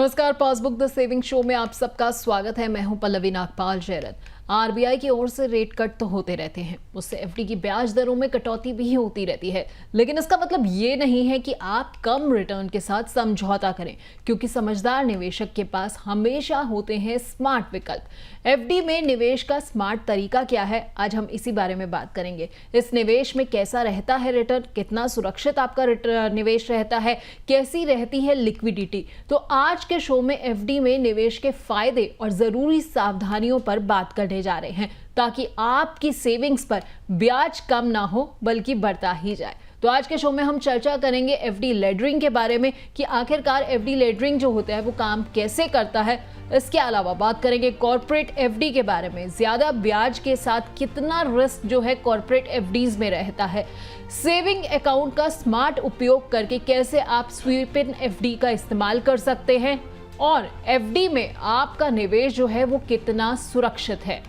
नमस्कार, passbook the saving show में आप सबका स्वागत है। मैं हूं पल्लवी नागपाल जयरथ। आरबीआई की ओर से रेट कट तो होते रहते हैं, उससे एफडी की ब्याज दरों में कटौती भी होती रहती है, लेकिन इसका मतलब ये नहीं है कि आप कम रिटर्न के साथ समझौता करें, क्योंकि समझदार निवेशक के पास हमेशा होते हैं स्मार्ट विकल्प। एफडी में निवेश का स्मार्ट तरीका क्या है, आज हम इसी बारे में बात करेंगे। इस निवेश में कैसा रहता है रिटर्न, कितना सुरक्षित आपका निवेश रहता है, कैसी रहती है लिक्विडिटी। तो आज के शो में एफडी में निवेश के फायदे और जरूरी सावधानियों पर बात करने जा रहे हैं, ताकि आपकी सेविंग्स पर ब्याज कम ना हो बल्कि बढ़ता ही जाए। तो आज के शो में हम चर्चा करेंगे एफडी लेडरिंग के बारे में कि आखिरकार एफडी लेडरिंग जो होता है वो काम कैसे करता है। इसके अलावा बात करेंगे कॉर्पोरेट एफडी के बारे में, ज्यादा ब्याज के साथ कितना रिस्क जो है कॉर्पोरेट एफडीज में रहता है, सेविंग अकाउंट का स्मार्ट उपयोग करके कैसे आप स्वीप इन एफडी का इस्तेमाल कर सकते हैं, और एफडी में आपका निवेश जो है वो कितना सुरक्षित है।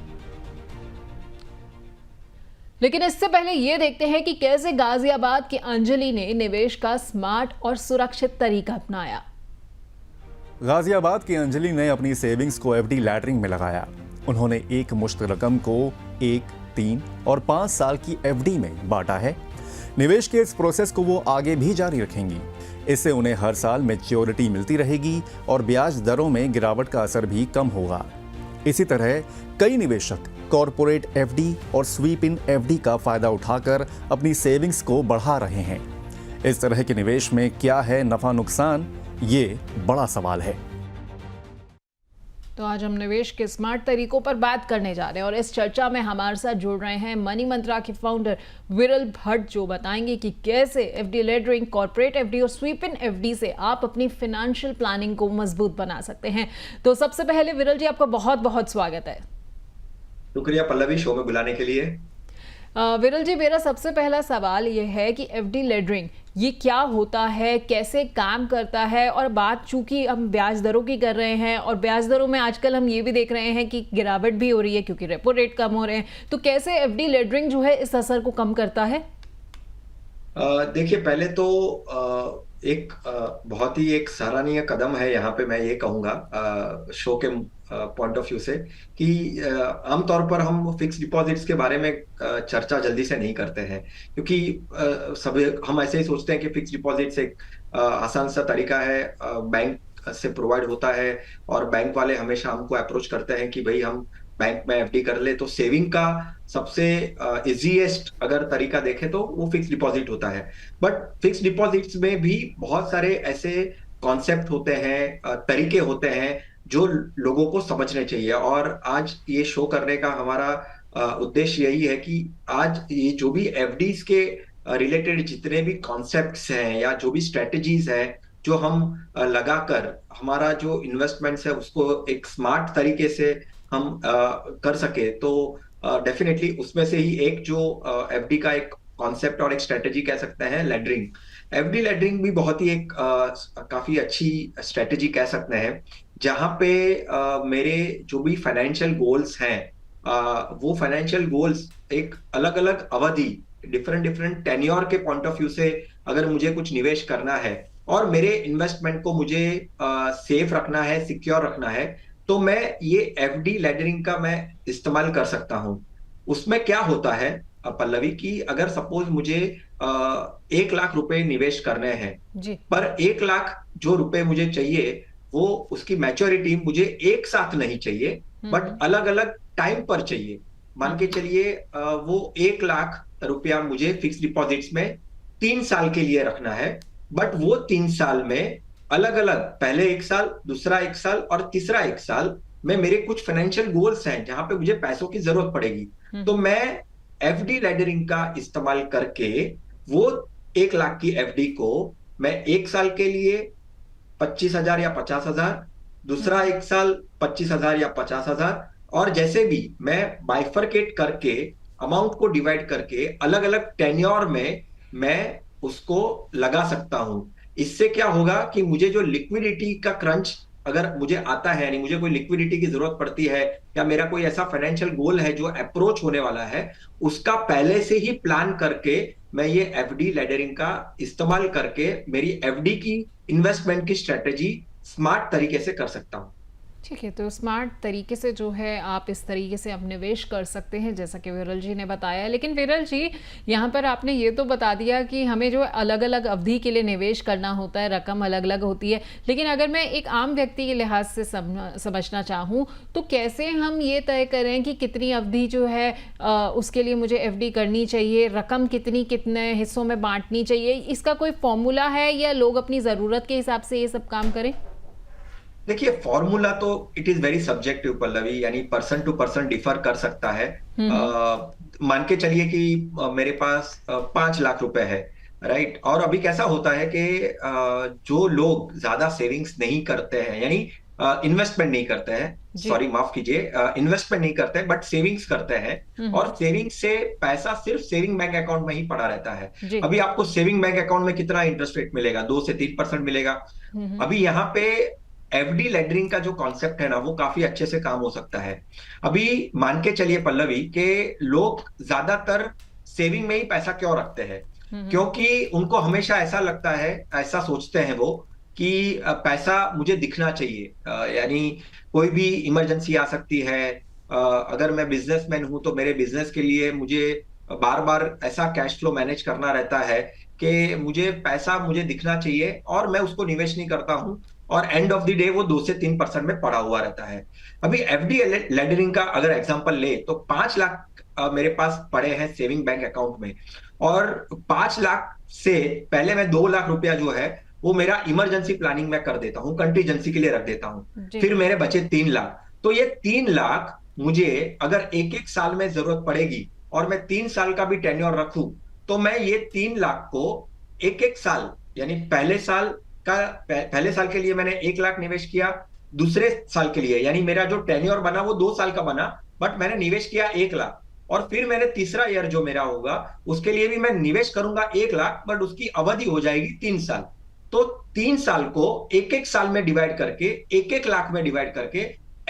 लेकिन इससे पहले ये देखते हैं कि कैसे गाजियाबाद की अंजलि ने निवेश का स्मार्ट और सुरक्षित तरीका अपनाया। गाजियाबाद की अंजलि ने अपनी सेविंग्स को एफडी लैडरिंग में लगाया। उन्होंने एक मुश्त रकम को 1, 3 और 5 साल की एफडी में बांटा है। निवेश के इस प्रोसेस को वो आगे भी जारी रखेंगी। इससे उन्हें हर साल मैच्योरिटी मिलती रहेगी और ब्याज दरों में गिरावट का असर भी कम होगा। इसी तरह कई निवेशक कॉर्पोरेट एफडी और स्वीप इन एफडी का फायदा उठाकर अपनी सेविंग्स को बढ़ा रहे हैं। इस तरह के निवेश में क्या है नफा नुकसान, ये बड़ा सवाल है। तो आज हम निवेश के स्मार्ट तरीकों पर बात करने जा रहे हैं और इस चर्चा में हमारे साथ जुड़ रहे हैं मनी मंत्रा के फाउंडर विरल भट्ट, जो बताएंगे कि कैसे एफडी लेडरिंग, कॉर्पोरेट एफडी और स्वीप इन एफडी से आप अपनी फाइनेंशियल प्लानिंग को मजबूत बना सकते हैं। तो सबसे पहले विरल जी, आपका बहुत बहुत स्वागत है। शुक्रिया पल्लवी, शो में बुलाने के लिए। विरल जी, मेरा सबसे पहला सवाल ये है कि एफडी लेडरिंग ये क्या होता है, कैसे काम करता है, और बात चूंकि हम ब्याज दरों की कर रहे हैं और ब्याज दरों में आजकल हम ये भी देख रहे हैं कि गिरावट भी हो रही है क्योंकि रेपो रेट कम हो रहे हैं, तो कैसे एफडी लेडरिंग जो है इस असर को कम करता है? देखिए, पहले तो एक बहुत ही एक सराहनीय कदम है। यहाँ पे मैं ये कहूँगा शो के पॉइंट ऑफ व्यू से कि आमतौर पर हम फिक्स डिपॉजिट्स के बारे में चर्चा जल्दी से नहीं करते हैं, क्योंकि सब हम ऐसे ही सोचते हैं कि फिक्स डिपॉजिट्स एक आसान सा तरीका है, बैंक से प्रोवाइड होता है और बैंक वाले हमेशा हमको अप्रोच करते हैं कि भाई हम बैंक में एफडी कर ले। तो सेविंग का सबसे इजीएस्ट अगर तरीका देखें तो वो फिक्स डिपॉजिट होता है। बट फिक्स डिपॉजिट्स में भी बहुत सारे ऐसे कॉन्सेप्ट होते हैं, तरीके होते हैं जो लोगों को समझने चाहिए। और आज ये शो करने का हमारा उद्देश्य यही है कि आज ये जो भी एफडीज के रिलेटेड जितने भी कॉन्सेप्ट्स हैं या जो भी स्ट्रेटजीज हैं जो हम लगाकर हमारा जो इन्वेस्टमेंट्स है उसको एक स्मार्ट तरीके से हम कर सके, तो डेफिनेटली उसमें से ही एक जो एफडी का एक कॉन्सेप्ट और एक स्ट्रेटेजी कह सकते हैं, लेडरिंग। एफडी लेडरिंग भी बहुत ही एक काफी अच्छी स्ट्रेटेजी कह सकते हैं, जहां पे मेरे जो भी फाइनेंशियल गोल्स हैं वो फाइनेंशियल गोल्स एक अलग अलग अवधि, डिफरेंट टेन्योर के पॉइंट ऑफ व्यू से अगर मुझे कुछ निवेश करना है और मेरे इन्वेस्टमेंट को मुझे सेफ रखना है, सिक्योर रखना है, तो मैं ये एफडी लेडरिंग का मैं इस्तेमाल कर सकता हूं। उसमें क्या होता है पल्लवी, कि अगर सपोज मुझे 1 लाख रुपए निवेश करने हैं जी, पर 1 लाख जो रुपए मुझे चाहिए वो उसकी मैच्योरिटी मुझे एक साथ नहीं चाहिए, बट अलग अलग टाइम पर चाहिए। मान के चलिए वो 1 लाख रुपया मुझे फिक्स डिपॉजिट्स में 3 साल के लिए रखना है, बट वो 3 साल में अलग अलग, पहले 1 साल, दूसरा 1 साल और तीसरा 1 साल में मेरे कुछ फाइनेंशियल गोल्स हैं जहां पे मुझे पैसों की जरूरत पड़ेगी। तो मैं एफडी लेडरिंग का इस्तेमाल करके वो 1 लाख की एफडी को मैं 1 साल के लिए 25,000 या 50,000, दूसरा 1 साल 25,000 या 50,000, और जैसे भी मैं बाइफरकेट करके अमाउंट को डिवाइड करके अलग अलग टेन्योर में मैं उसको लगा सकता हूं। इससे क्या होगा कि मुझे जो लिक्विडिटी का क्रंच अगर मुझे आता है, यानी मुझे कोई लिक्विडिटी की जरूरत पड़ती है या मेरा कोई ऐसा फाइनेंशियल गोल है जो अप्रोच होने वाला है, उसका पहले से ही प्लान करके मैं ये एफडी लेडरिंग का इस्तेमाल करके मेरी एफडी की इन्वेस्टमेंट की स्ट्रेटेजी स्मार्ट तरीके से कर सकता हूँ। ठीक है, तो स्मार्ट तरीके से जो है आप इस तरीके से अब निवेश कर सकते हैं जैसा कि विरल जी ने बताया। लेकिन विरल जी, यहाँ पर आपने ये तो बता दिया कि हमें जो अलग-अलग अवधि के लिए निवेश करना होता है, रकम अलग-अलग होती है। लेकिन अगर मैं एक आम व्यक्ति के लिहाज से समझना चाहूँ, तो कैसे हम ये तय करें कि कितनी अवधि जो है उसके लिए मुझे एफडी करनी चाहिए, रकम कितनी कितने हिस्सों में बाँटनी चाहिए? इसका कोई फ़ॉर्मूला है या लोग अपनी ज़रूरत के हिसाब से ये सब काम करें? देखिए, फॉर्मूला तो it is very subjective Pallavi, यानी पर्सन टू पर्सन डिफर कर सकता है। हम्म। मान के चलिए कि मेरे पास 5 लाख रुपए है, राइट। और अभी कैसा होता है कि जो लोग ज्यादा सेविंग्स नहीं करते हैं, यानी इन्वेस्टमेंट नहीं करते हैं, जी। सॉरी माफ कीजिए, इन्वेस्टमेंट नहीं करते हैं बट सेविंग्स करते हैं, और हम्म। सेविंग से पैसा सिर्फ सेविंग बैंक अकाउंट में ही पड़ा रहता है। जी। अभी आपको सेविंग बैंक अकाउंट में कितना इंटरेस्ट रेट मिलेगा? 2 से 3% मिलेगा। हम्म। अभी यहाँ पे एफडी लेंडरिंग का जो कॉन्सेप्ट है ना, वो काफी अच्छे से काम हो सकता है। अभी मान के चलिए पल्लवी के लोग ज्यादातर सेविंग में ही पैसा क्यों रखते हैं? हम्म। क्योंकि उनको हमेशा ऐसा लगता है, ऐसा सोचते हैं वो कि पैसा मुझे दिखना चाहिए। यानी कोई भी इमरजेंसी आ सकती है। अगर मैं बिजनेसमैन हूं तो मेरे बिजनेस के लिए मुझे बार बार ऐसा कैश फ्लो मैनेज करना रहता है कि मुझे पैसा मुझे दिखना चाहिए, और मैं उसको निवेश नहीं करता हूं, और एंड ऑफ द डे वो 2 से 3% में पड़ा हुआ रहता है। अभी एफडी लेंडरिंग का अगर एग्जांपल ले तो 5 लाख मेरे पास पड़े हैं सेविंग बैंक अकाउंट में, और 5 लाख से पहले मैं 2 लाख रुपया जो है वो मेरा इमरजेंसी प्लानिंग में कर देता हूँ, कंटीजेंसी के लिए रख देता हूँ। जी। फिर मेरे बचे 3 लाख। तो ये 3 लाख मुझे अगर एक एक साल में जरूरत पड़ेगी, और मैं 3 साल का भी टेन्योर रखूं, तो मैं ये 3 लाख को एक एक साल, यानी पहले साल के लिए मैंने 1 लाख निवेश किया, दूसरे साल के लिए यानी मेरा जो टेन्योर बना वो 2 साल का बना, बट मैंने निवेश किया 1 लाख, और फिर मैंने तीसरा ईयर जो मेरा होगा उसके लिए भी मैं निवेश करूंगा 1 लाख, बट उसकी अवधि हो जाएगी 3 साल। तो 3 साल को एक एक साल में डिवाइड करके, एक एक लाख में डिवाइड करके,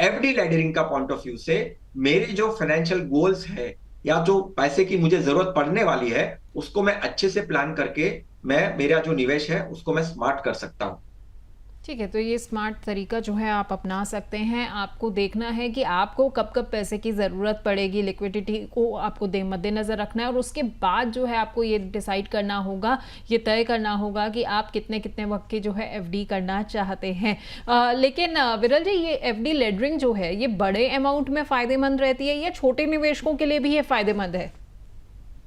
एफडी लेंडरिंग का पॉइंट ऑफ व्यू से मेरे जो फाइनेंशियल गोल्स है, या जो पैसे की मुझे जरूरत पड़ने वाली है, उसको मैं अच्छे से प्लान करके मैं मेरा जो निवेश है उसको मैं स्मार्ट कर सकता हूं। ठीक है, तो ये स्मार्ट तरीका जो है आप अपना सकते हैं। आपको देखना है कि आपको कब कब पैसे की ज़रूरत पड़ेगी, लिक्विडिटी को आपको मद्देनज़र रखना है, और उसके बाद जो है आपको ये डिसाइड करना होगा, ये तय करना होगा कि आप कितने कितने वक्त की जो है एफडी करना चाहते हैं। लेकिन विरल जी, ये एफडी लेंडरिंग जो है ये बड़े अमाउंट में फ़ायदेमंद रहती है या छोटे निवेशकों के लिए भी ये फ़ायदेमंद है?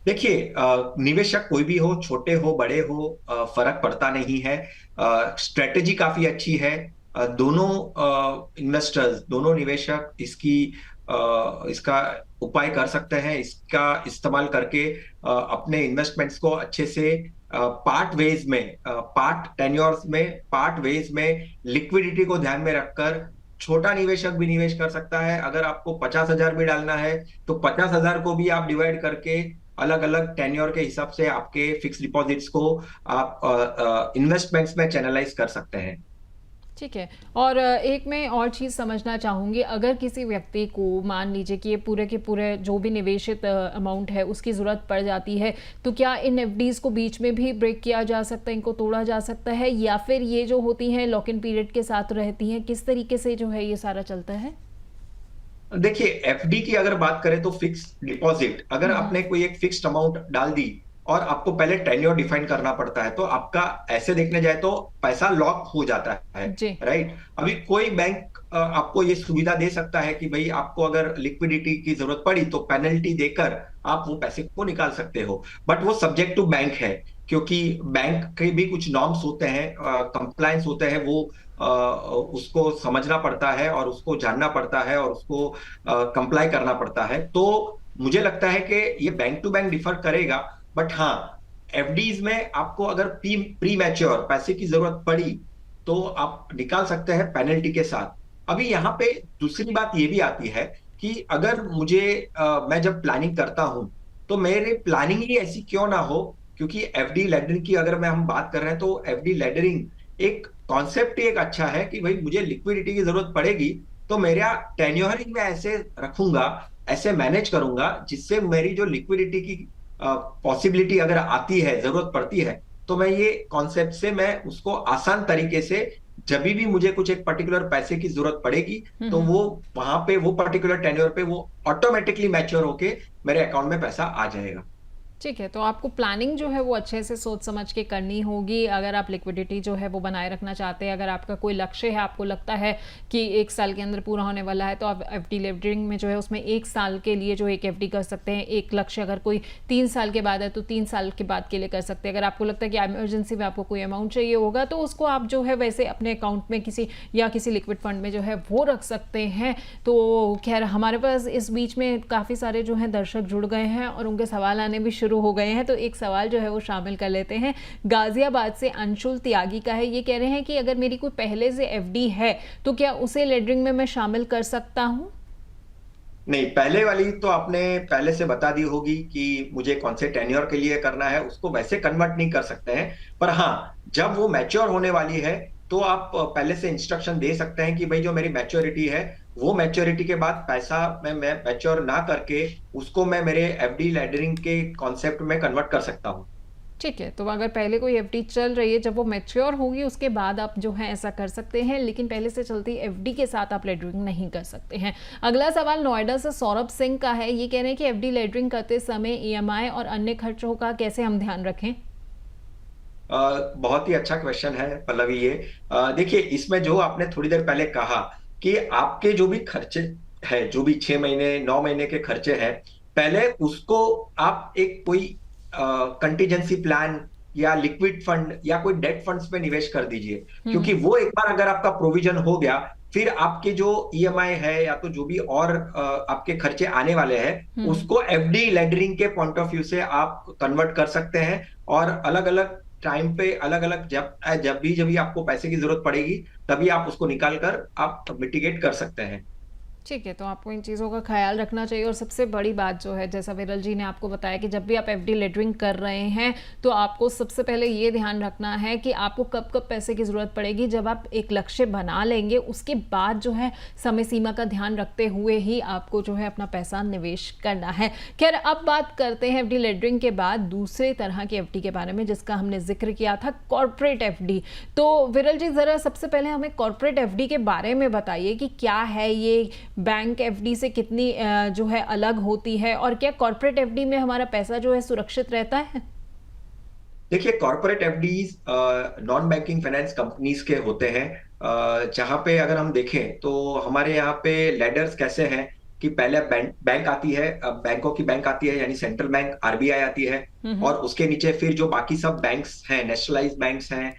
देखिए, निवेशक कोई भी हो, छोटे हो बड़े हो, फर्क पड़ता नहीं है। स्ट्रेटेजी काफी अच्छी है। दोनों इन्वेस्टर्स, दोनों निवेशक इसका उपाय कर सकते हैं। इसका इस्तेमाल करके अपने इन्वेस्टमेंट्स को अच्छे से पार्ट वेज में, पार्ट टेन्योर्स में, पार्ट वेज में लिक्विडिटी को ध्यान में रखकर छोटा निवेशक भी निवेश कर सकता है। अगर आपको 50,000 भी डालना है तो 50,000 को भी आप डिवाइड करके अलग अलग टेन्योर के हिसाब से आपके फिक्स डिपॉजिट्स को आप इन्वेस्टमेंट्स में चैनलाइज कर सकते हैं। ठीक है। और एक मैं और चीज़ समझना चाहूँगी, अगर किसी व्यक्ति को मान लीजिए कि ये पूरे के पूरे जो भी निवेशित अमाउंट है उसकी ज़रूरत पड़ जाती है, तो क्या इन एफडीज़ को बीच में भी ब्रेक किया जा सकता है, इनको तोड़ा जा सकता है, या फिर ये जो होती हैं लॉक इन पीरियड के साथ रहती हैं? किस तरीके से जो है ये सारा चलता है? देखिए, एफडी की अगर बात करें तो फिक्स डिपॉजिट, अगर आपने कोई एक फिक्स्ड अमाउंट डाल दी और आपको पहले टेन्योर डिफाइन करना पड़ता है, तो आपका ऐसे देखने जाए तो पैसा लॉक हो जाता है, जी। राइट। अभी कोई बैंक आपको ये सुविधा दे सकता है कि भाई आपको अगर लिक्विडिटी की जरूरत पड़ी तो पेनल्टी देकर आप वो पैसे को निकाल सकते हो, बट वो सब्जेक्ट टू बैंक है, क्योंकि बैंक के भी कुछ नॉर्म्स होते हैं, कंप्लायंस होते हैं, वो उसको समझना पड़ता है और उसको जानना पड़ता है और उसको कंप्लाई करना पड़ता है। तो मुझे लगता है कि ये बैंक टू बैंक डिफर करेगा, बट हाँ, एफडीज में आपको अगर प्री मैच्योर पैसे की जरूरत पड़ी तो आप निकाल सकते हैं पेनल्टी के साथ। अभी यहाँ पे दूसरी बात ये भी आती है कि अगर मैं जब प्लानिंग करता हूं तो मेरी प्लानिंग ही ऐसी क्यों ना हो, क्योंकि एफडी लेंडरिंग की अगर हम बात कर रहे हैं तो एफडी लेंडरिंग एक कॉन्सेप्ट ही एक अच्छा है कि भाई मुझे लिक्विडिटी की जरूरत पड़ेगी तो मेरा टेन्योरिंग में ऐसे रखूंगा, ऐसे मैनेज करूंगा जिससे मेरी जो लिक्विडिटी की पॉसिबिलिटी अगर आती है, जरूरत पड़ती है, तो मैं ये कॉन्सेप्ट से मैं उसको आसान तरीके से जब भी मुझे कुछ एक पर्टिकुलर पैसे की जरूरत पड़ेगी तो वो वहां पे वो पर्टिकुलर टेन्योर पे वो ऑटोमेटिकली मैच्योर होके मेरे अकाउंट में पैसा आ जाएगा। ठीक है, तो आपको प्लानिंग जो है वो अच्छे से सोच समझ के करनी होगी अगर आप लिक्विडिटी जो है वो बनाए रखना चाहते हैं। अगर आपका कोई लक्ष्य है, आपको लगता है कि 1 साल के अंदर पूरा होने वाला है, तो आप एफडी लेवरेजिंग में जो है उसमें 1 साल के लिए जो एक एफडी कर सकते हैं। एक लक्ष्य अगर कोई 3 साल के बाद है तो 3 साल के बाद के लिए कर सकते हैं। अगर आपको लगता है कि इमरजेंसी में आपको कोई अमाउंट चाहिए होगा तो उसको आप जो है वैसे अपने अकाउंट में किसी लिक्विड फंड में जो है वो रख सकते हैं। तो खैर, हमारे पास इस बीच में काफ़ी सारे जो हैं दर्शक जुड़ गए हैं और उनके सवाल आने भी शुरू हो गए हैं, तो एक सवाल जो है वो शामिल कर लेते हैं। गाजियाबाद से अंशुल त्यागी का है। ये कह रहे हैं कि अगर मेरी कोई पहले से एफडी है तो क्या उसे लेडरिंग में मैं शामिल कर सकता हूं? नहीं, पहले वाली तो आपने पहले से बता दी होगी कि मुझे कौन से टेन्योर के लिए करना है, उसको वैसे कन्वर्ट नहीं कर सकते हैं। पर हाँ, जब वो मैच्योर होने वाली है तो आप पहले से इंस्ट्रक्शन दे सकते हैं कि भाई जो मेरी मैच्योरिटी है, वो मैच्योरिटी के बाद पैसा मैं मैच्योर ना करके उसको मैं मेरे एफडी लैडरिंग के कॉन्सेप्ट में कन्वर्ट कर सकता हूँ। ठीक है, तो अगर पहले कोई एफडी चल रही है, जब वो मैच्योर होगी उसके बाद आप जो है ऐसा कर सकते हैं, लेकिन पहले से चलती एफडी के साथ आप लेडरिंग नहीं कर सकते हैं। अगला सवाल नोएडा से सौरभ सिंह का है। ये कह रहे हैं कि एफडी लेडरिंग करते समय ईएमआई और अन्य खर्चों का कैसे हम ध्यान रखें? बहुत ही अच्छा क्वेश्चन है पल्लवी ये। देखिए, इसमें जो आपने थोड़ी देर पहले कहा कि आपके जो भी खर्चे है, जो भी 6 महीने 9 महीने के खर्चे हैं, पहले उसको आप एक कोई कंटीजेंसी प्लान या लिक्विड फंड या कोई डेट फंड्स में निवेश कर दीजिए। क्योंकि वो एक बार अगर आपका प्रोविजन हो गया, फिर आपके जो ईएमआई है या तो जो भी और आपके खर्चे आने वाले हैं, उसको एफडी लेडरिंग के पॉइंट ऑफ व्यू से आप कन्वर्ट कर सकते हैं। और अलग अलग टाइम पे अलग अलग जब भी आपको पैसे की जरूरत पड़ेगी, तभी आप उसको निकाल कर आप मिटिगेट कर सकते हैं। ठीक है, तो आपको इन चीज़ों का ख्याल रखना चाहिए। और सबसे बड़ी बात जो है, जैसा विरल जी ने आपको बताया कि जब भी आप एफडी लेडरिंग कर रहे हैं तो आपको सबसे पहले ये ध्यान रखना है कि आपको कब कब पैसे की ज़रूरत पड़ेगी। जब आप एक लक्ष्य बना लेंगे उसके बाद जो है समय सीमा का ध्यान रखते हुए ही आपको जो है अपना पैसा निवेश करना है। खैर, अब बात करते हैं एफडी लेडरिंग के बाद दूसरे तरह की एफडी के बारे में, जिसका हमने जिक्र किया था, कॉर्पोरेट एफडी। तो विरल जी, ज़रा सबसे पहले हमें कॉर्पोरेट एफडी के बारे में बताइए कि क्या है ये, बैंक एफडी से कितनी जो है अलग होती है, और क्या कॉर्पोरेट एफडी में हमारा पैसा जो है सुरक्षित रहता है? देखिए, corporate FDs non banking finance companies के होते हैं, जहां पे अगर हम देखें तो हमारे यहाँ पे लेडर्स कैसे हैं कि पहले बैंक आती है, बैंकों की बैंक आती है यानी सेंट्रल बैंक आरबीआई आती है, और उसके नीचे फिर जो बाकी सब बैंक्स हैं, नेशनलाइज्ड बैंक्स हैं,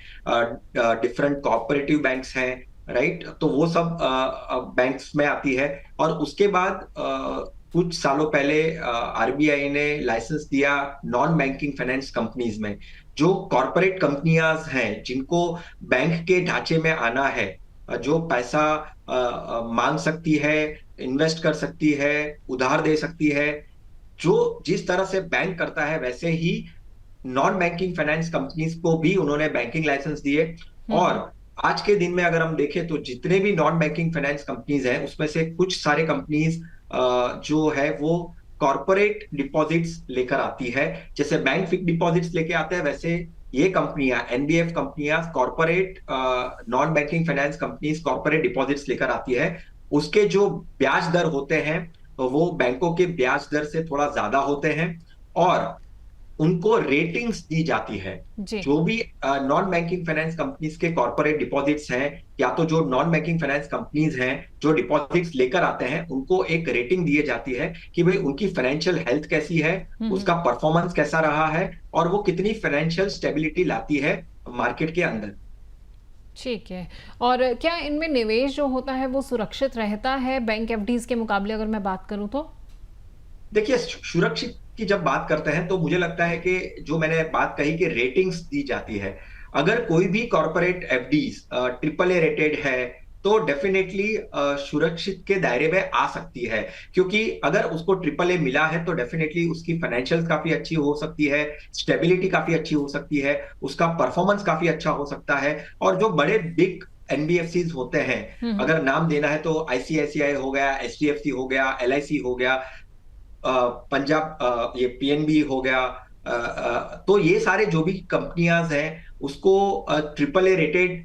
डिफरेंट कोऑपरेटिव बैंक्स हैं, राइट। तो वो सब बैंक्स में आती है। और उसके बाद कुछ सालों पहले आरबीआई ने लाइसेंस दिया नॉन बैंकिंग फाइनेंस कंपनीज में, जो कॉरपोरेट कंपनियां हैं जिनको बैंक के ढांचे में आना है, जो पैसा मांग सकती है, इन्वेस्ट कर सकती है, उधार दे सकती है, जो जिस तरह से बैंक करता है वैसे ही नॉन बैंकिंग फाइनेंस कंपनीज को भी उन्होंने बैंकिंग लाइसेंस दिए। और आज के दिन में अगर हम देखें तो जितने भी नॉन बैंकिंग फाइनेंस कंपनीज हैं, उसमें से कुछ सारे कंपनीज जो है वो कॉर्पोरेट डिपॉजिट्स लेकर आती है। जैसे बैंक फिक्स डिपॉजिट्स लेके आते हैं, वैसे ये कंपनियां, एनबीएफ कंपनियां, corporate non banking finance companies corporate deposits लेकर आती है। उसके जो ब्याज दर होते हैं तो वो बैंकों के ब्याज दर से थोड़ा ज्यादा होते हैं, और उनको रेटिंग्स दी जाती है। जो भी नॉन बैंकिंग फाइनेंस कंपनीज के कॉर्पोरेट डिपॉजिट्स हैं, या तो जो नॉन बैंकिंग फाइनेंस कंपनीज हैं जो डिपॉजिट्स लेकर आते हैं, उनको एक रेटिंग दी जाती है कि भाई उनकी फाइनेंशियल हेल्थ कैसी है, उसका परफॉर्मेंस कैसा रहा है, और वो कितनी फाइनेंशियल स्टेबिलिटी लाती है मार्केट के अंदर। ठीक है, और क्या इनमें निवेश जो होता है वो सुरक्षित रहता है बैंक एफडीज के मुकाबले, अगर मैं बात करूं तो? देखिए, सुरक्षित की जब बात करते हैं तो मुझे लगता है कि जो मैंने बात कही कि रेटिंग्स दी जाती है, अगर कोई भी corporate FDs triple A rated है तो डेफिनेटली सुरक्षित के दायरे में आ सकती है। क्योंकि अगर उसको ट्रिपल ए मिला है तो डेफिनेटली उसकी फाइनेंशियल काफी अच्छी हो सकती है, स्टेबिलिटी काफी अच्छी हो सकती है, उसका परफॉर्मेंस काफी अच्छा हो सकता है। और जो बड़े बिग एनबीएफसीज होते हैं, अगर नाम देना है तो आईसीआईसीआई हो गया, एचडीएफसी हो गया, एलआईसी हो गया, पंजाब ये पीएनबी हो गया, तो ये सारे जो भी कंपनियां हैं उसको ट्रिपल ए रेटेड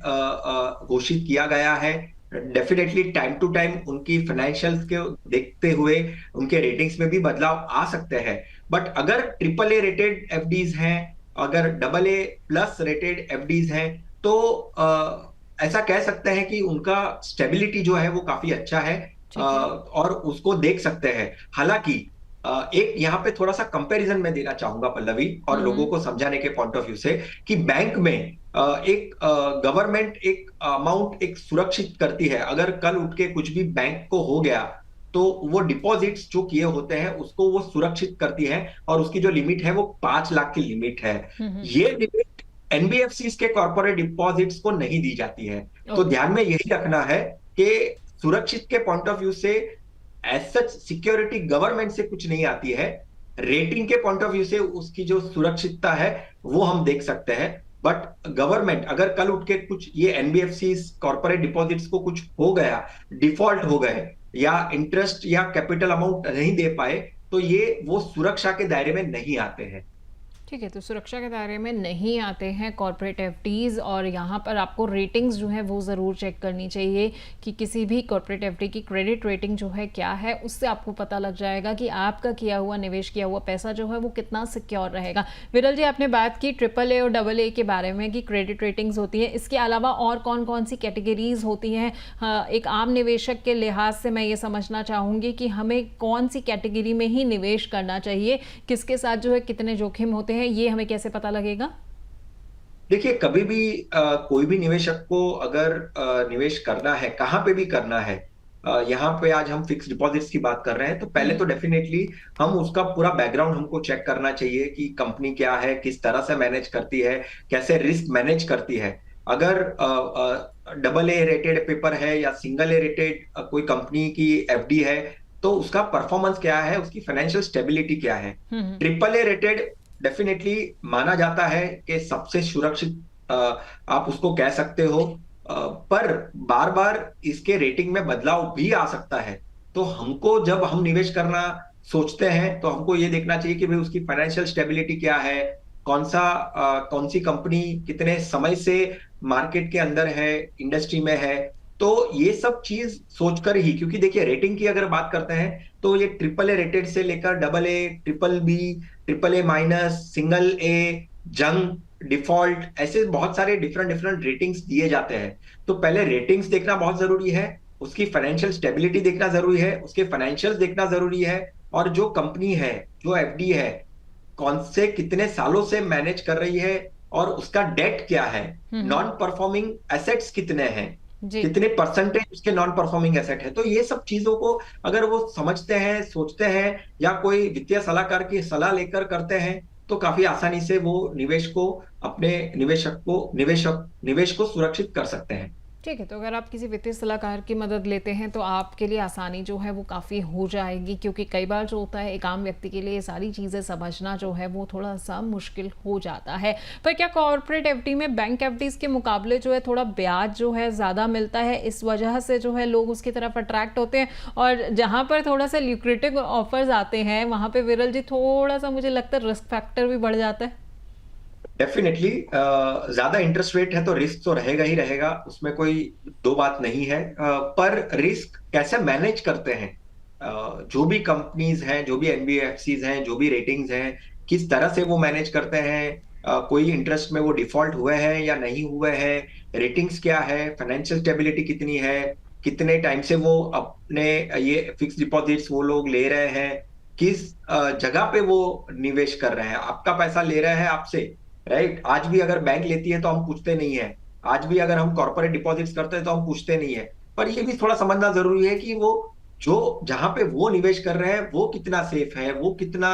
घोषित किया गया है। डेफिनेटली टाइम टू टाइम उनकी फाइनेंशियल्स के देखते हुए उनके रेटिंग्स में भी बदलाव आ सकते हैं। बट अगर ट्रिपल ए रेटेड एफडीज हैं, अगर double A plus rated FDs हैं, तो ऐसा कह सकते हैं कि उनका स्टेबिलिटी जो है वो काफी अच्छा है। ठीक है। और उसको देख सकते हैं। हालांकि एक यहाँ पे थोड़ा सा कंपैरिजन मैं देना चाहूंगा पल्लवी, और लोगों हम्म। को समझाने के पॉइंट ऑफ व्यू से, कि बैंक में एक गवर्नमेंट एक अमाउंट एक सुरक्षित करती है। अगर कल उठ के कुछ भी बैंक को हो गया तो वो डिपॉजिट्स जो किए होते हैं उसको वो सुरक्षित करती है, और उसकी जो लिमिट है वो 5 लाख की लिमिट है। हम्म। ये लिमिट एनबीएफसी के कॉर्पोरेट डिपॉजिट्स को नहीं दी जाती है। तो ओके। ध्यान में यही रखना है कि सुरक्षित के पॉइंट ऑफ व्यू से एज सच सिक्योरिटी गवर्नमेंट से कुछ नहीं आती है। रेटिंग के पॉइंट ऑफ व्यू से उसकी जो सुरक्षितता है वो हम देख सकते हैं। बट गवर्नमेंट अगर कल उठ के कुछ ये एनबीएफसी कॉर्पोरेट डिपॉजिट्स को कुछ हो गया, डिफॉल्ट हो गए, या इंटरेस्ट या कैपिटल अमाउंट नहीं दे पाए, तो ये वो सुरक्षा के दायरे में नहीं आते हैं। ठीक है, तो सुरक्षा के दायरे में नहीं आते हैं कॉर्पोरेट एफडीज़, और यहाँ पर आपको रेटिंग्स जो है वो ज़रूर चेक करनी चाहिए कि किसी भी कॉर्पोरेट एफडी की क्रेडिट रेटिंग जो है क्या है। उससे आपको पता लग जाएगा कि आपका किया हुआ निवेश किया हुआ पैसा जो है वो कितना सिक्योर रहेगा। विरल जी, आपने बात की ट्रिपल ए और डबल ए के बारे में कि क्रेडिट रेटिंग्स होती है, इसके अलावा और कौन कौन सी कैटेगरीज होती हैं? हाँ, एक आम निवेशक के लिहाज से मैं ये समझना चाहूँगी कि हमें कौन सी कैटेगरी में ही निवेश करना चाहिए, किसके साथ जो है कितने जोखिम होते हैं, ये हमें कैसे पता लगेगा? देखिए, कभी भी कोई भी निवेशक को अगर निवेश करना है, कहाँ पे भी करना है, यहाँ पे आज हम फिक्स डिपॉजिट्स की बात कर रहे हैं, तो पहले तो डेफिनेटली हम उसका पूरा बैकग्राउंड हमको चेक करना चाहिए कि कंपनी क्या है, किस तरह से मैनेज करती है, कैसे रिस्क मैनेज करती है। अगर डबल ए रेटेड पेपर है या सिंगल ए रेटेड कोई कंपनी की एफडी है, तो उसका परफॉर्मेंस क्या है, उसकी फाइनेंशियल स्टेबिलिटी क्या है। हम्म। ट्रिपल ए रेटेड डेफिनेटली माना जाता है कि सबसे सुरक्षित आप उसको कह सकते हो। पर बार बार इसके रेटिंग में बदलाव भी आ सकता है। तो हमको जब हम निवेश करना सोचते हैं तो हमको ये देखना चाहिए कि भाई उसकी फाइनेंशियल स्टेबिलिटी क्या है, कौन सी कंपनी कितने समय से मार्केट के अंदर है, इंडस्ट्री में है। तो ये सब चीज सोचकर ही, क्योंकि देखिए रेटिंग की अगर बात करते हैं तो ये ट्रिपल ए रेटेड से लेकर double A, triple B, triple A minus, single A, junk, default, ऐसे बहुत सारे डिफरेंट डिफरेंट रेटिंग्स दिए जाते हैं। तो पहले रेटिंग्स देखना बहुत जरूरी है, उसकी फाइनेंशियल स्टेबिलिटी देखना जरूरी है, उसके फाइनेंशियल्स देखना जरूरी है, और जो कंपनी है, जो एफडी है, कौन से कितने सालों से मैनेज कर रही है, और उसका डेट क्या है, नॉन परफॉर्मिंग एसेट्स कितने हैं, जी। कितने परसेंटेज उसके नॉन परफॉर्मिंग एसेट है। तो ये सब चीजों को अगर वो समझते हैं, सोचते हैं, या कोई वित्तीय सलाहकार की सलाह लेकर करते हैं, तो काफी आसानी से वो निवेश को, अपने निवेश को सुरक्षित कर सकते हैं। ठीक है, तो अगर आप किसी वित्तीय सलाहकार की मदद लेते हैं तो आपके लिए आसानी जो है वो काफ़ी हो जाएगी, क्योंकि कई बार जो होता है एक आम व्यक्ति के लिए ये सारी चीज़ें समझना जो है वो थोड़ा सा मुश्किल हो जाता है। पर क्या कॉर्पोरेट एफडी में बैंक एफडीज़ के मुकाबले जो है थोड़ा ब्याज जो है ज़्यादा मिलता है, इस वजह से जो है लोग उसकी तरफ अट्रैक्ट होते हैं? और जहाँ पर थोड़ा सा ल्यूक्रेटिव ऑफर्स आते हैं वहाँ पर विरल जी थोड़ा सा मुझे लगता है रिस्क फैक्टर भी बढ़ जाता है। डेफिनेटली ज्यादा इंटरेस्ट रेट है तो रिस्क तो रहेगा ही रहेगा, उसमें कोई दो बात नहीं है। पर रिस्क कैसे मैनेज करते हैं, जो भी कंपनीज हैं, जो भी एनबीएफसीज हैं, जो भी रेटिंग्स हैं, किस तरह से वो मैनेज करते हैं, कोई इंटरेस्ट में वो डिफॉल्ट हुए हैं या नहीं हुए हैं, रेटिंग्स क्या है, फाइनेंशियल स्टेबिलिटी कितनी है, कितने टाइम से वो अपने ये फिक्स डिपॉजिट्स वो लोग ले रहे हैं, किस जगह पे वो निवेश कर रहे हैं, आपका पैसा ले रहे हैं आपसे, राइट। आज भी अगर बैंक लेती है तो हम पूछते नहीं है, आज भी अगर हम कॉर्पोरेट डिपॉजिट्स करते हैं तो हम पूछते नहीं है। पर ये भी थोड़ा समझना जरूरी है कि वो जो जहां पे वो निवेश कर रहे हैं वो कितना सेफ है, वो कितना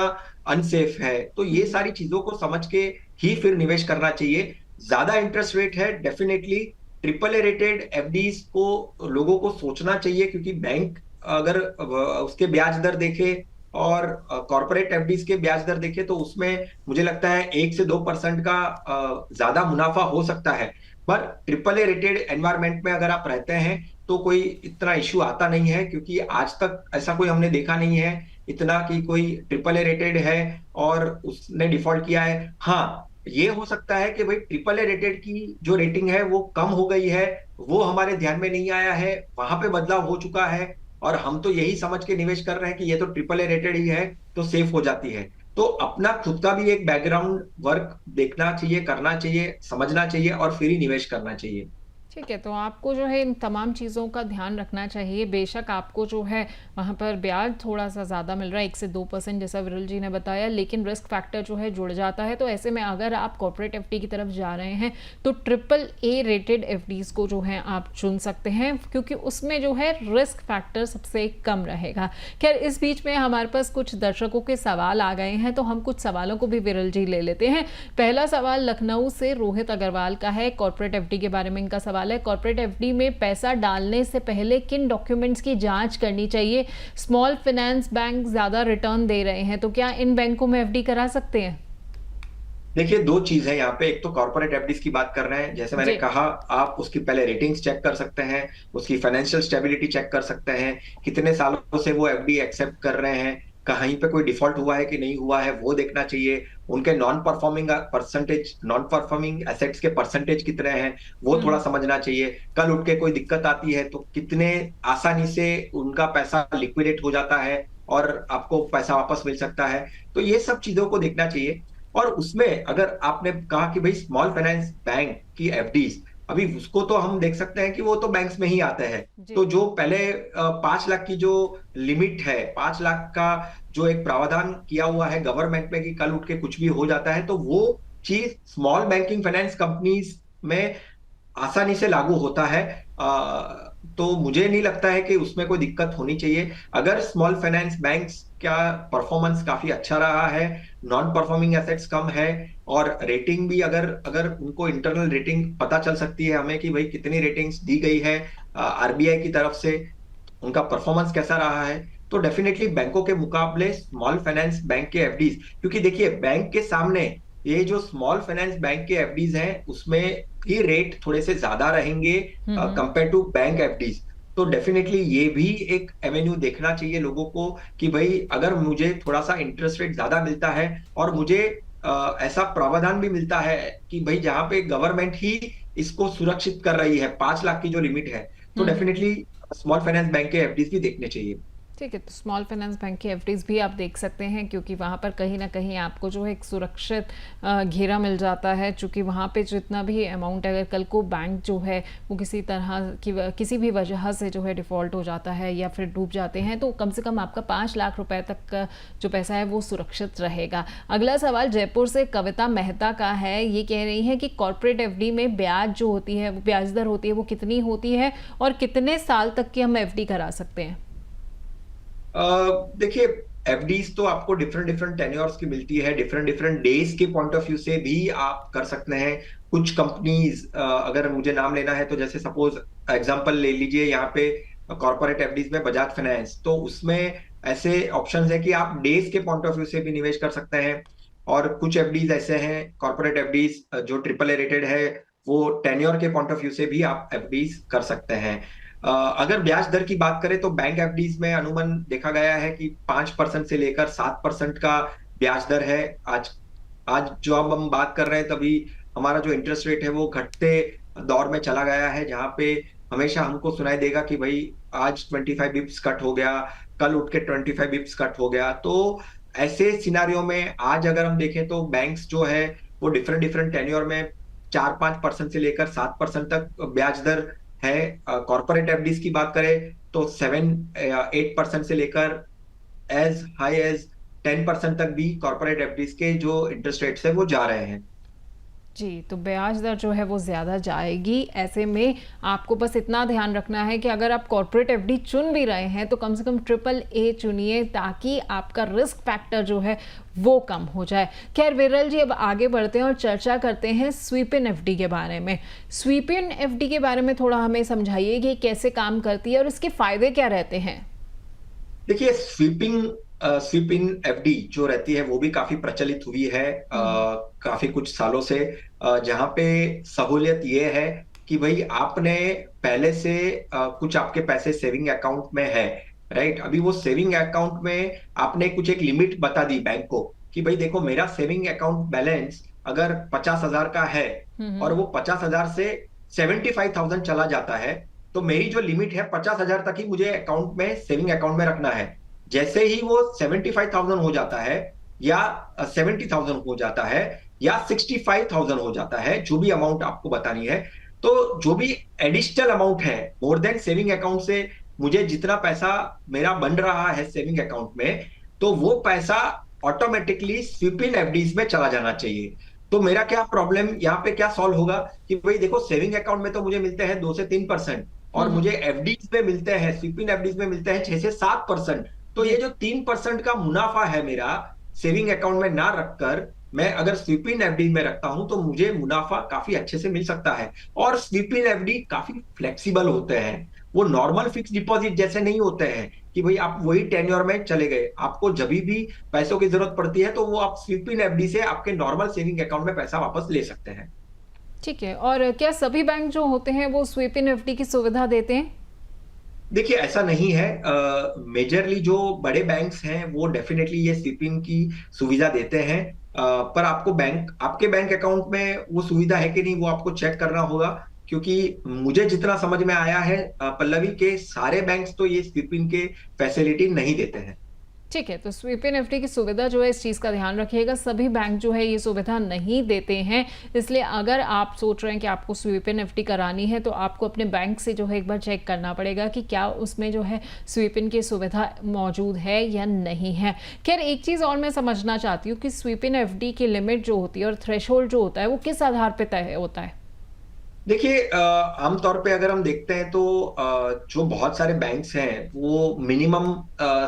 अनसेफ है। तो ये सारी चीजों को समझ के ही फिर निवेश करना चाहिए। ज्यादा इंटरेस्ट रेट है, definitely triple A rated FDs को लोगों को सोचना चाहिए, क्योंकि बैंक अगर उसके ब्याज दर देखे और कॉर्पोरेट एफडीज के ब्याज दर देखे तो उसमें मुझे लगता है 1 से 2% का ज्यादा मुनाफा हो सकता है। पर ट्रिपल ए रेटेड एनवायरमेंट में अगर आप रहते हैं तो कोई इतना इश्यू आता नहीं है, क्योंकि आज तक ऐसा कोई हमने देखा नहीं है इतना कि कोई ट्रिपल ए रेटेड है और उसने डिफॉल्ट किया है। हाँ, ये हो सकता है कि भाई ट्रिपल ए रेटेड की जो रेटिंग है वो कम हो गई है, वो हमारे ध्यान में नहीं आया है, वहां पे बदलाव हो चुका है और हम तो यही समझ के निवेश कर रहे हैं कि ये तो ट्रिपल ए रेटेड ही है तो सेफ हो जाती है। तो अपना खुद का भी एक बैकग्राउंड वर्क देखना चाहिए, करना चाहिए, समझना चाहिए और फिर ही निवेश करना चाहिए। ठीक है, तो आपको जो है इन तमाम चीज़ों का ध्यान रखना चाहिए। बेशक आपको जो है वहाँ पर ब्याज थोड़ा-सा ज़्यादा मिल रहा है, 1 से 2% जैसा विरल जी ने बताया, लेकिन रिस्क फैक्टर जो है जुड़ जाता है। तो ऐसे में अगर आप कॉर्पोरेट एफडी की तरफ जा रहे हैं, तो ट्रिपल ए रेटेड एफडीज़ को जो है आप चुन सकते हैं, क्योंकि उसमें जो है रिस्क फैक्टर सबसे कम रहेगा। खैर, इस बीच में हमारे पास कुछ दर्शकों के सवाल आ गए हैं, तो हम कुछ सवालों को भी विरल जी ले लेते हैं। पहला सवाल लखनऊ से रोहित अग्रवाल का है। कॉर्पोरेट एफडी के बारे में इनका सवाल है, कॉर्पोरेट एफडी में पैसा डालने से पहले किन डॉक्यूमेंट्स की जांच करनी चाहिए? स्मॉल फाइनेंस बैंक ज्यादा रिटर्न दे रहे हैं, तो क्या इन बैंकों में एफडी करा सकते हैं? देखिए, दो चीज है यहाँ पे। एक तो कॉर्पोरेट एफडीज की बात कर रहे हैं, जैसे मैंने जी। कहा, आप उसकी पहले रेटिंग्स चेक कर सकते हैं, उसकी फाइनेंशियल स्टेबिलिटी चेक कर सकते हैं, कितने सालों से वो एफडी एक्सेप्ट कर रहे हैं, कहीं पे कोई डिफॉल्ट हुआ है कि नहीं हुआ है वो देखना चाहिए, उनके नॉन परफॉर्मिंग एसेट्स के परसेंटेज कितने हैं वो थोड़ा समझना चाहिए। कल उठ के कोई दिक्कत आती है तो कितने आसानी से उनका पैसा लिक्विडेट हो जाता है और आपको पैसा वापस मिल सकता है। तो ये सब चीजों को देखना चाहिए। और उसमें अगर आपने कहा कि भाई स्मॉल फाइनेंस बैंक की एफडीज, अभी उसको तो हम देख सकते हैं कि वो तो बैंक्स में ही आते हैं। जी। तो जो पहले 5 लाख की जो लिमिट है, 5 लाख का जो एक प्रावधान किया हुआ है गवर्नमेंट में कि कल उठ के कुछ भी हो जाता है, तो वो चीज स्मॉल बैंकिंग फाइनेंस कंपनीज में आसानी से लागू होता है। तो मुझे नहीं लगता है कि उसमें कोई दिक्कत होनी चाहिए। अगर स्मॉल फाइनेंस बैंक्स का परफॉर्मेंस काफी अच्छा रहा है, नॉन परफॉर्मिंग एसेट्स कम है और रेटिंग भी, अगर अगर उनको इंटरनल रेटिंग पता चल सकती है हमें कि भाई कितनी रेटिंग्स दी गई है आरबीआई की तरफ से, उनका परफॉर्मेंस कैसा रहा है, तो डेफिनेटली बैंकों के मुकाबले स्मॉल फाइनेंस बैंक के एफडीज, क्योंकि देखिए बैंक के सामने ये जो स्मॉल फाइनेंस बैंक के एफडीज हैं उसमें ही रेट थोड़े से ज्यादा रहेंगे कंपेयर टू बैंक एफडीज। तो डेफिनेटली ये भी एक एवेन्यू देखना चाहिए लोगों को कि भाई अगर मुझे थोड़ा सा इंटरेस्ट रेट ज्यादा मिलता है और मुझे ऐसा प्रावधान भी मिलता है कि भाई जहां पे गवर्नमेंट ही इसको सुरक्षित कर रही है, 5 लाख की जो लिमिट है, तो डेफिनेटली स्मॉल फाइनेंस बैंक के एफडीज भी देखने चाहिए। ठीक है, तो स्मॉल फाइनेंस बैंक की एफडीज भी आप देख सकते हैं, क्योंकि वहाँ पर कहीं ना कहीं आपको जो है एक सुरक्षित घेरा मिल जाता है। चूँकि वहाँ पे जितना भी अमाउंट, अगर कल को बैंक जो है वो किसी तरह की किसी भी वजह से जो है डिफ़ॉल्ट हो जाता है या फिर डूब जाते हैं, तो कम से कम आपका 5 लाख रुपए तक का जो पैसा है वो सुरक्षित रहेगा। अगला सवाल जयपुर से कविता मेहता का है। ये कह रही हैं कि कॉर्पोरेट एफडी में ब्याज जो होती है, वो ब्याज दर होती है, वो कितनी होती है और कितने साल तक की हम एफडी करा सकते हैं? देखिए, एफडीज तो आपको डिफरेंट डिफरेंट टेन्योर्स की मिलती है, डिफरेंट डिफरेंट डेज के पॉइंट ऑफ व्यू से भी आप कर सकते हैं। कुछ कंपनीज, अगर मुझे नाम लेना है तो जैसे सपोज एग्जांपल ले लीजिए यहाँ पे कॉर्पोरेट एफडीज में बजाज फाइनेंस, तो उसमें ऐसे ऑप्शंस है कि आप डेज के पॉइंट ऑफ व्यू से भी निवेश कर सकते हैं। और कुछ एफडीज ऐसे हैं कॉर्पोरेट एफडीज जो ट्रिपल ए रेटेड है, वो टेन्योर के पॉइंट ऑफ व्यू से भी आप एफडीज कर सकते हैं। अगर ब्याज दर की बात करें तो बैंक एफडीज में अनुमान देखा गया है कि 5% से लेकर 7% का ब्याज दर है। आज आज जो अब हम बात कर रहे हैं तभी हमारा जो इंटरेस्ट रेट है वो घटते दौर में चला गया है, जहां पे हमेशा हमको सुनाई देगा कि भाई आज 25 बिप्स कट हो गया, कल उठ के 25 बिप्स कट हो गया। तो ऐसे सिनारियों में आज अगर हम देखें तो बैंक्स जो है वो डिफरेंट डिफरेंट टेन्योर में 4-5% से लेकर 7% तक ब्याज दर है। कॉर्पोरेट एफडीज की बात करें तो 7-8% से लेकर एज हाई एज 10% तक भी कॉर्पोरेट एफडीज के जो इंटरेस्ट रेट्स है वो जा रहे हैं। जी, तो ब्याज दर जो है वो ज़्यादा जाएगी। ऐसे में आपको बस इतना ध्यान रखना है कि अगर आप कॉर्पोरेट एफडी चुन भी रहे हैं तो कम से कम ट्रिपल ए चुनिए, ताकि आपका रिस्क फैक्टर जो है वो कम हो जाए। खैर विरल जी, अब आगे बढ़ते हैं और चर्चा करते हैं स्वीप इन एफडी के बारे में। स्वीप इन एफडी के बारे में थोड़ा हमें समझाइए कि कैसे काम करती है और इसके फायदे क्या रहते हैं? देखिए, स्वीप इन एफडी जो रहती है वो भी काफी प्रचलित हुई है काफी कुछ सालों से, जहां पे सहूलियत ये है कि भाई आपने पहले से कुछ आपके पैसे सेविंग अकाउंट में है, राइट। अभी वो सेविंग अकाउंट में आपने कुछ एक लिमिट बता दी बैंक को कि भाई देखो मेरा सेविंग अकाउंट बैलेंस अगर 50,000 का है और वो 50,000 से 75,000 चला जाता है, तो मेरी जो लिमिट है 50,000 तक ही मुझे अकाउंट में, सेविंग अकाउंट में रखना है। जैसे ही वो 75,000 हो जाता है या 70,000 हो जाता है या 65,000 हो जाता है, जो भी अमाउंट आपको बतानी है, तो जो भी एडिशनल अमाउंट है मोर देन सेविंग अकाउंट से, मुझे जितना पैसा मेरा बन रहा है सेविंग अकाउंट में, तो वो पैसा ऑटोमेटिकली स्वीप इन एफडीज में चला जाना चाहिए। तो मेरा क्या प्रॉब्लम यहाँ पे क्या सॉल्व होगा कि भाई देखो सेविंग अकाउंट में तो मुझे मिलते हैं 2 से 3%, और मुझे एफडीज में मिलते हैं, स्वीप इन एफडीज में मिलते हैं 6 से 7%। तो ये जो 3% का मुनाफा है मेरा सेविंग अकाउंट में ना रखकर मैं अगर स्वीप इन एफडी में रखता हूं, तो मुझे मुनाफा काफी अच्छे से मिल सकता है। और स्वीप इन एफडी काफी फ्लेक्सिबल होते हैं, वो नॉर्मल फिक्स डिपॉजिट जैसे नहीं होते हैं कि भाई आप वही टेन्योर में चले गए, आपको जब भी पैसों की जरूरत पड़ती है तो वो आप स्वीप इन एफडी से आपके नॉर्मल सेविंग अकाउंट में पैसा वापस ले सकते हैं। ठीक है, और क्या सभी बैंक जो होते हैं वो स्वीप इन एफडी की सुविधा देते हैं? देखिए ऐसा नहीं है, मेजरली जो बड़े बैंक्स हैं वो डेफिनेटली ये स्वीपिंग की सुविधा देते हैं। पर आपको बैंक, आपके बैंक अकाउंट में वो सुविधा है कि नहीं वो आपको चेक करना होगा, क्योंकि मुझे जितना समझ में आया है पल्लवी के सारे बैंक्स तो ये स्वीपिंग के फैसिलिटी नहीं देते हैं। ठीक है, तो स्वीप इन एफडी की सुविधा जो है इस चीज़ का ध्यान रखिएगा, सभी बैंक जो है ये सुविधा नहीं देते हैं। इसलिए अगर आप सोच रहे हैं कि आपको स्वीप इन एफडी करानी है तो आपको अपने बैंक से जो है एक बार चेक करना पड़ेगा कि क्या उसमें जो है स्वीप इन की सुविधा मौजूद है या नहीं है। खैर एक चीज़ और मैं समझना चाहती हूँ कि स्वीप इन एफडी की लिमिट जो होती है और थ्रेशोल्ड जो होता है वो किस आधार पर तय होता है? देखिए आमतौर पे अगर हम देखते हैं तो जो बहुत सारे बैंक्स हैं वो मिनिमम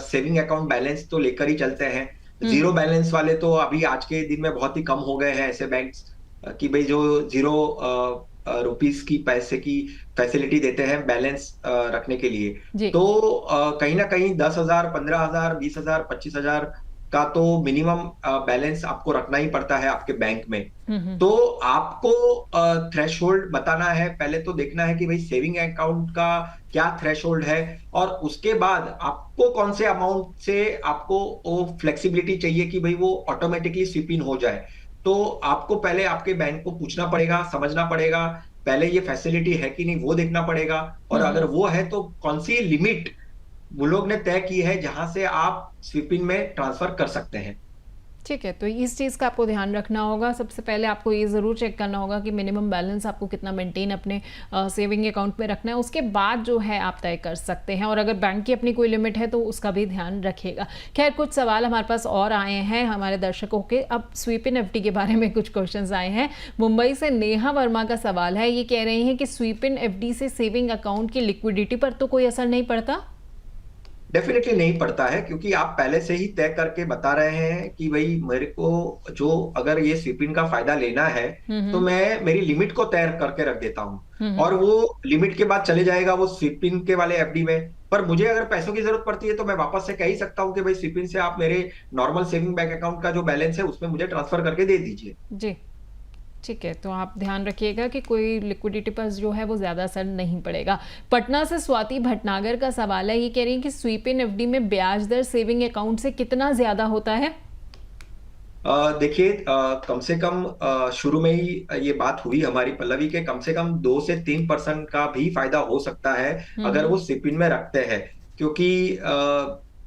सेविंग अकाउंट बैलेंस तो लेकर ही चलते हैं। जीरो बैलेंस वाले तो अभी आज के दिन में बहुत ही कम हो गए हैं ऐसे बैंक्स कि भाई जो जीरो रुपीस की पैसे की फैसिलिटी देते हैं बैलेंस रखने के लिए। तो कहीं ना कहीं 10,000, 15,000, 20,000, 25,000 का तो मिनिमम बैलेंस आपको रखना ही पड़ता है आपके बैंक में। तो आपको थ्रेशोल्ड बताना है, पहले तो देखना है कि भाई सेविंग अकाउंट का क्या थ्रेशोल्ड है, और उसके बाद आपको कौन से अमाउंट से आपको वो फ्लेक्सिबिलिटी चाहिए कि भाई वो ऑटोमेटिकली स्वीप इन हो जाए। तो आपको पहले आपके बैंक को पूछना पड़ेगा, समझना पड़ेगा, पहले ये फैसिलिटी है कि नहीं वो देखना पड़ेगा, और अगर वो है तो कौन सी लिमिट वो लोग ने तय की है जहां से आप स्वीपिंग में ट्रांसफर कर सकते हैं। ठीक है, तो इस चीज़ का आपको ध्यान रखना होगा। सबसे पहले आपको ये ज़रूर चेक करना होगा कि मिनिमम बैलेंस आपको कितना मेंटेन अपने सेविंग अकाउंट में रखना है, उसके बाद जो है आप तय कर सकते हैं। और अगर बैंक की अपनी कोई लिमिट है तो उसका भी ध्यान रखिएगा। खैर कुछ सवाल हमारे पास और आए हैं हमारे दर्शकों के। अब स्वीप इन एफडी के बारे में कुछ क्वेश्चंस आए हैं। मुंबई से नेहा वर्मा का सवाल है, ये कह रही हैं कि स्वीप इन एफडी से सेविंग अकाउंट की लिक्विडिटी पर तो कोई असर नहीं पड़ता? डेफिनेटली नहीं पड़ता है, क्योंकि आप पहले से ही तय करके बता रहे हैं कि भाई मेरे को जो अगर ये स्वीपिंग का फायदा लेना है तो मैं मेरी लिमिट को तय करके रख देता हूँ, और वो लिमिट के बाद चले जाएगा वो स्वीपिंग के वाले एफडी में। पर मुझे अगर पैसों की जरूरत पड़ती है तो मैं वापस से कह ही सकता हूँ कि भाई स्वीपिंग से आप मेरे नॉर्मल सेविंग बैंक अकाउंट का जो बैलेंस है उसमें मुझे ट्रांसफर करके दे दीजिए। जी ठीक है, तो आप ध्यान रखिएगा कि कोई लिक्विडिटी पर जो है वो ज़्यादा असर नहीं पड़ेगा। पटना से स्वाति भटनागर का सवाल है, ये कह रही है कि स्वीप इन एफडी में ब्याज दर सेविंग अकाउंट से कितना ज़्यादा होता है? देखिए कम से कम शुरू में ही ये बात हुई हमारी पल्लवी के, कम से कम 2 से 3% का भी फायदा हो सकता है अगर वो स्वीप इन में रखते हैं, क्योंकि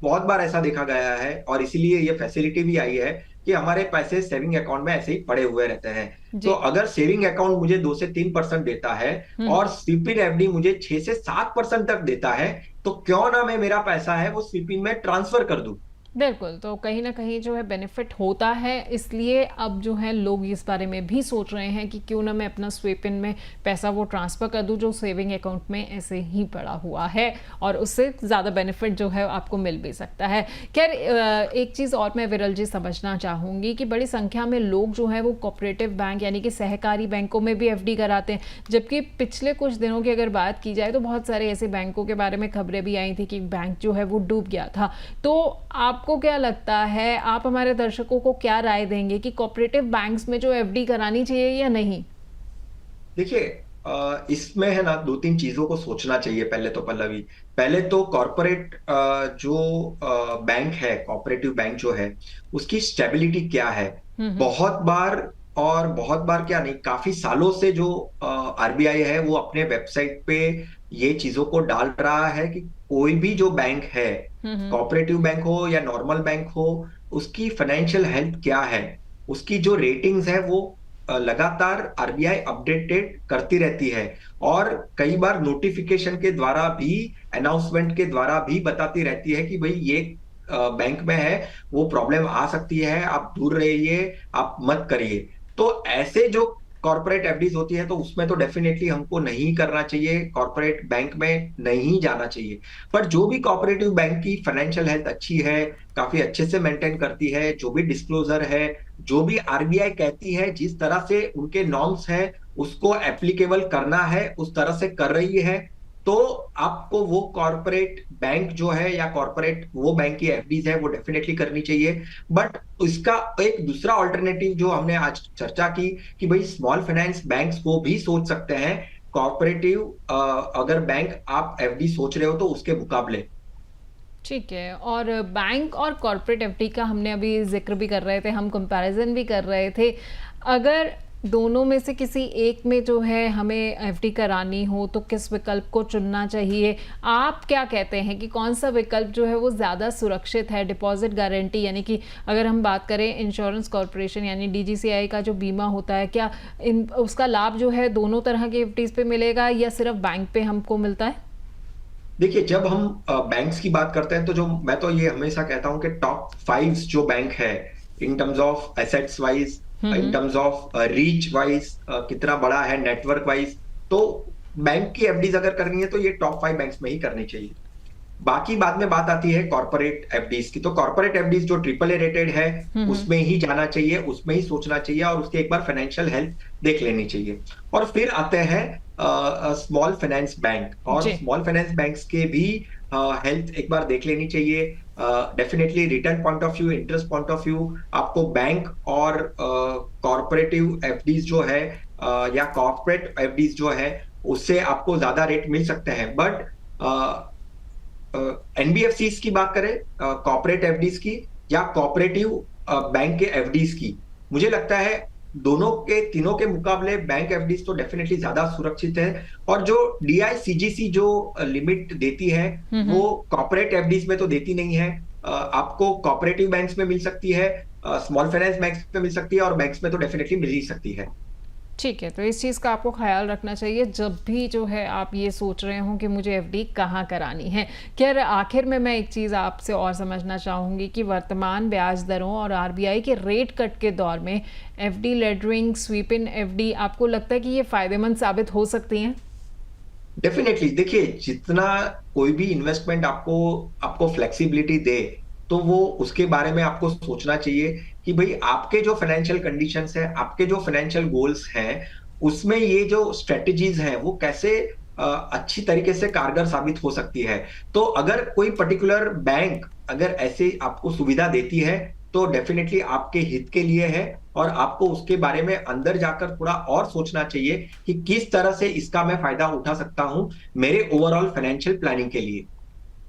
बहुत बार ऐसा देखा गया है और इसीलिए ये फैसिलिटी भी आई है कि हमारे पैसे सेविंग अकाउंट में ऐसे ही पड़े हुए रहते हैं। तो अगर सेविंग अकाउंट मुझे 2 से 3% देता है और स्वीप इन एफडी मुझे 6 से 7% तक देता है, तो क्यों ना मैं मेरा पैसा है वो स्वीप इन में ट्रांसफर कर दूं। बिल्कुल, तो कहीं ना कहीं जो है बेनिफिट होता है, इसलिए अब जो है लोग इस बारे में भी सोच रहे हैं कि क्यों ना मैं अपना स्वीप इन में पैसा वो ट्रांसफ़र कर दूं जो सेविंग अकाउंट में ऐसे ही पड़ा हुआ है, और उससे ज़्यादा बेनिफिट जो है आपको मिल भी सकता है। खैर एक चीज़ और मैं विरल जी समझना चाहूँगी कि बड़ी संख्या में लोग जो है वो कोऑपरेटिव बैंक यानी कि सहकारी बैंकों में भी एफडी कराते हैं, जबकि पिछले कुछ दिनों की अगर बात की जाए तो बहुत सारे ऐसे बैंकों के बारे में खबरें भी आई थी कि बैंक जो है वो डूब गया था। तो आपको क्या लगता है, आप हमारे दर्शकों को क्या राय देंगे कि कोऑपरेटिव बैंक्स में जो एफडी करानी चाहिए या नहीं? देखिए इसमें है ना, दो तीन चीजों को सोचना चाहिए पहले तो पल्लवी। पहले तो कॉरपोरेट जो बैंक है, कॉपरेटिव बैंक जो है, उसकी स्टेबिलिटी क्या है। हम्म। बहुत बार, और बहुत बार क्या नहीं, काफी सालों से जो आरबीआई है वो अपने वेबसाइट पे ये चीजों को डाल रहा है कि कोई भी जो बैंक है, हम्म। कॉपरेटिव बैंक हो या नॉर्मल बैंक हो, उसकी फाइनेंशियल हेल्थ क्या है, उसकी जो रेटिंग्स है वो लगातार आरबीआई अपडेटेड करती रहती है। और कई बार नोटिफिकेशन के द्वारा भी, अनाउंसमेंट के द्वारा भी बताती रहती है कि भाई ये बैंक में है, वो प्रॉब्लम आ सकती है, आप दूर रहिए, आप मत करिए। तो ऐसे जो कॉर्पोरेट एफडीज होती है तो उसमें तो डेफिनेटली हमको नहीं करना चाहिए, कॉर्पोरेट बैंक में नहीं जाना चाहिए। पर जो भी कॉर्पोरेटिव बैंक की फाइनेंशियल हेल्थ अच्छी है, काफी अच्छे से मेंटेन करती है, जो भी डिस्क्लोजर है, जो भी आरबीआई कहती है, जिस तरह से उनके नॉर्म्स है उसको एप्लीकेबल करना है, उस तरह से कर रही है, तो आपको वो कॉर्पोरेट बैंक जो है या कॉर्पोरेट वो बैंक की एफडीज है वो डेफिनेटली करनी चाहिए। बट इसका एक दूसरा ऑल्टरनेटिव जो हमने आज चर्चा की कि भाई स्मॉल फाइनेंस बैंक्स को भी सोच सकते हैं कॉर्पोरेटिव, अगर बैंक आप एफडी सोच रहे हो तो उसके मुकाबले। ठीक है। और बैंक और कॉर्पोरेट एफडी का हमने अभी जिक्र भी कर रहे थे, हम कंपैरिजन भी कर रहे थे। अगर दोनों में से किसी एक में जो है हमें एफडी करानी हो तो किस विकल्प को चुनना चाहिए? आप क्या कहते हैं कि कौन सा विकल्प जो है वो ज़्यादा सुरक्षित है? डिपॉजिट गारंटी, यानी कि अगर हम बात करें इंश्योरेंस कॉर्पोरेशन यानी डीजीसीआई का जो बीमा होता है, क्या उसका लाभ जो है दोनों तरह के एफडीज पे मिलेगा या सिर्फ बैंक पे हमको मिलता है? देखिए, जब हम बैंक्स की बात करते हैं तो जो मैं तो ये हमेशा कहता हूं कि टॉप 5 जो बैंक है, in terms of assets wise, in terms of reach wise, कितना बड़ा है नेटवर्क वाइज, तो बैंक की एफडीज अगर करनी है तो ये टॉप 5 बैंक्स में ही करनी चाहिए। बाकी बाद में बात आती है कॉर्पोरेट एफडीज की, तो कॉर्पोरेट एफडीज जो ट्रिपल ए रेटेड है उसमें ही जाना चाहिए, उसमें ही सोचना चाहिए, और उसकी एक बार फाइनेंशियल हेल्थ देख लेनी चाहिए। और फिर आते हैं स्मॉल फाइनेंस बैंक, और जी। स्मॉल फाइनेंस बैंक्स के भी हेल्थ एक बार देख लेनी चाहिए। Definitely return point of view, interest point of view, आपको बैंक और कॉर्पोरेटिव एफडीज जो है या कॉर्पोरेट एफडीज जो है उससे आपको ज्यादा रेट मिल सकते हैं। बट एनबीएफसी की बात करें, कॉर्पोरेट एफडीज की या कॉर्पोरेटिव बैंक के एफडीज की, मुझे लगता है दोनों के, तीनों के मुकाबले बैंक एफडीज तो डेफिनेटली ज्यादा सुरक्षित है। और जो डीआईसीजीसी जो लिमिट देती है वो कॉर्पोरेट एफडीज में तो देती नहीं है। आपको कॉर्पोरेटिव बैंक्स में मिल सकती है, स्मॉल फाइनेंस बैंक्स में मिल सकती है, और बैंक्स में तो डेफिनेटली मिल ही सकती है। ठीक है, तो इस चीज़ का आपको ख्याल रखना चाहिए जब भी जो है आप ये सोच रहे हो कि मुझे एफडी कहाँ करानी है। खैर, आखिर में मैं एक चीज़ आपसे और समझना चाहूँगी कि वर्तमान ब्याज दरों और आरबीआई के रेट कट के दौर में एफडी लेडरिंग, स्वीप इन एफडी, आपको लगता है कि ये फायदेमंद साबित हो सकती हैं? डेफिनेटली, देखिए, जितना कोई भी इन्वेस्टमेंट आपको आपको फ्लेक्सिबिलिटी दे, तो वो उसके बारे में आपको सोचना चाहिए कि भाई आपके जो फाइनेंशियल कंडीशंस है, आपके जो फाइनेंशियल गोल्स हैं, उसमें ये जो स्ट्रेटजीज हैं वो कैसे अच्छी तरीके से कारगर साबित हो सकती है। तो अगर कोई पर्टिकुलर बैंक अगर ऐसे आपको सुविधा देती है तो डेफिनेटली आपके हित के लिए है, और आपको उसके बारे में अंदर जाकर थोड़ा और सोचना चाहिए कि किस तरह से इसका मैं फायदा उठा सकता हूं मेरे ओवरऑल फाइनेंशियल प्लानिंग के लिए।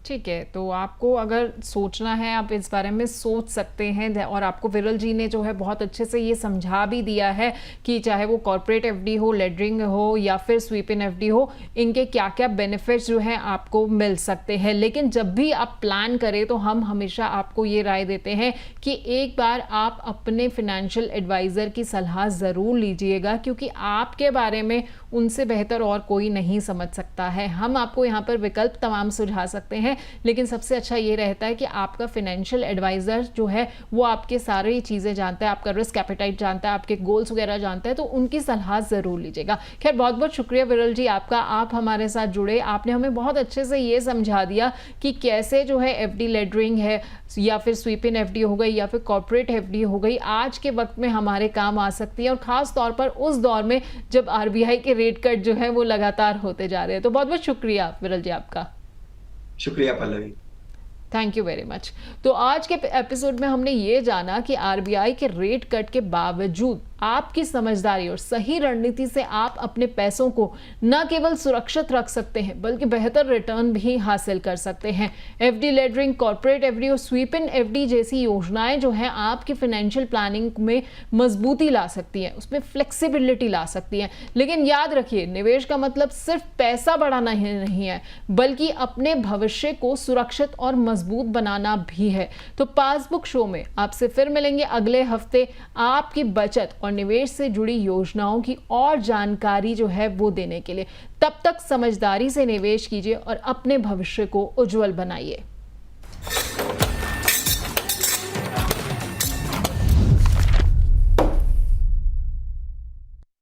ठीक है, तो आपको अगर सोचना है आप इस बारे में सोच सकते हैं, और आपको विरल जी ने जो है बहुत अच्छे से ये समझा भी दिया है कि चाहे वो कॉर्पोरेट एफडी हो, लेडरिंग हो या फिर स्वीप इन एफडी हो, इनके क्या क्या बेनिफिट्स जो हैं आपको मिल सकते हैं। लेकिन जब भी आप प्लान करें तो हम हमेशा आपको ये राय देते हैं कि एक बार आप अपने फिनेंशियल एडवाइज़र की सलाह ज़रूर लीजिएगा, क्योंकि आपके बारे में उनसे बेहतर और कोई नहीं समझ सकता है। हम आपको यहाँ पर विकल्प तमाम सुझा सकते हैं, लेकिन सबसे अच्छा ये रहता है कि आपका फिनेंशियल एडवाइज़र जो है वो आपके सारी चीज़ें जानता है, आपका रिस्क एपेटाइट जानता है, आपके गोल्स वगैरह जानता है, तो उनकी सलाह ज़रूर लीजिएगा। खैर, बहुत बहुत शुक्रिया विरल जी आपका, आप हमारे साथ जुड़े, आपने हमें बहुत अच्छे से ये समझा दिया कि कैसे जो है एफडी लेडरिंग है या फिर स्वीप इन एफडी हो गई या फिर कॉर्पोरेट एफडी हो गई, आज के वक्त में हमारे काम आ सकती है, और ख़ास तौर पर उस दौर में जब आरबीआई के रेट कट जो है वो लगातार होते जा रहे हैं। तो बहुत बहुत शुक्रिया विरल जी आपका। शुक्रिया Pallavi. Thank you very much. तो आज के एपिसोड में हमने ये जाना कि आरबीआई के रेट कट के बावजूद आपकी समझदारी और सही रणनीति से आप अपने पैसों को न केवल सुरक्षित रख सकते हैं बल्कि बेहतर रिटर्न भी हासिल कर सकते हैं। एफडी लेडरिंग, कॉर्पोरेट एफडी और स्वीप इन एफडी जैसी योजनाएं जो है आपकी फाइनेंशियल प्लानिंग में मजबूती ला सकती है, उसमें फ्लेक्सिबिलिटी ला सकती है। लेकिन याद रखिए, निवेश का मतलब सिर्फ पैसा बढ़ाना ही नहीं है बल्कि अपने भविष्य को सुरक्षित और मजबूत बनाना भी है। तो पासबुक शो में आपसे फिर मिलेंगे अगले हफ्ते आपकी बचत और निवेश से जुड़ी योजनाओं की और जानकारी जो है वो देने के लिए। तब तक समझदारी से निवेश कीजिए और अपने भविष्य को उज्जवल बनाइए।